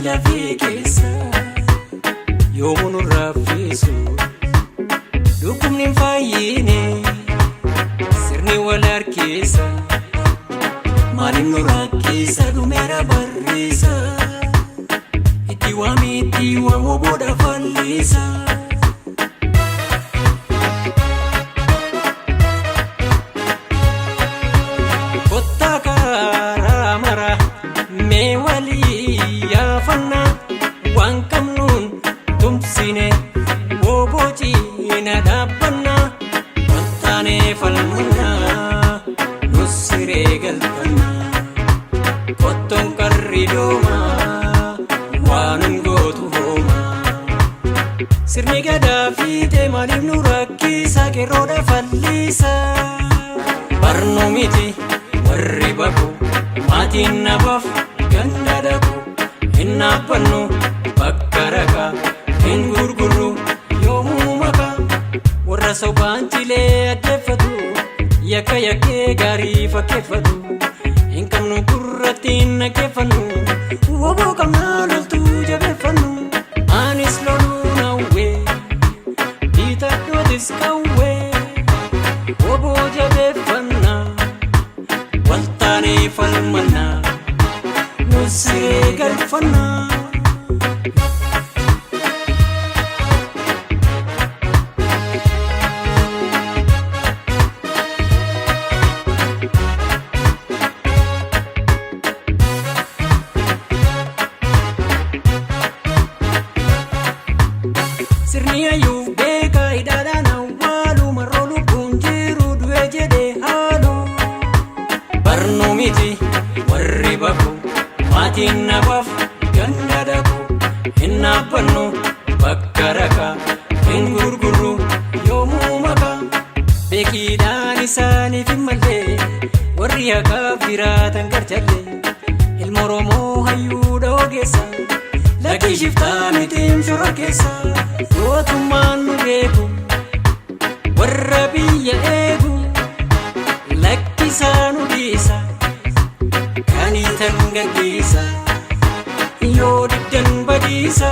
lafee keessa yoomuu nurraa fiisu dhukkubni hin fayyine sirni wal harkiisa maaliif nu rakkisa dhumeera barriisa itti waamuu booda fallisa. Kottaa karaa mara mee walii yaafanna waan qabnuun tumsine boociina dhaabbanna wantaanee falmanna nus siree galfanna kottoon qarri dooma waanan gootu hooma sirni gadaa fiite maaliif nu rakkisa qeerroodha fallisa barnoo miti warri baku maatiin nabaaf ganda dhaku hin dhaabbannu bakka rakaa hin gurgurru yoomuu maka warra sobaan cilee addeeffatu yakka yakkee gaarii fakkeeffatu hin qabnu gurratti hin naqeeffannu woboo qabnaa loltuu jabeeffannu anis loluu nawwee dhiitadhootis qawwee woboo jabeeffanna waltaanee falmanna nus siree galfanna. Sirni ayyuuf beekaa hidhaadhaan awwaalu marroo lubbuun jiru du'e jedhee haalu barnoo miti warri baku maatiin nabaaf ganda dhaku hin dhaabbannu bakka rakaa hin gurgurru yoomuu maka beekiidhaan isaaniif hin mallee warri haqaaf jiraatan garjallee ilma Oromoo hayyuudha ogeessa lakkii shiftaa mitiin shora keessa gootummaan nu beeku warra biyya eegu lakkisaa nu dhiisa kan hiitan gaggeessa yoo diddan badiisa.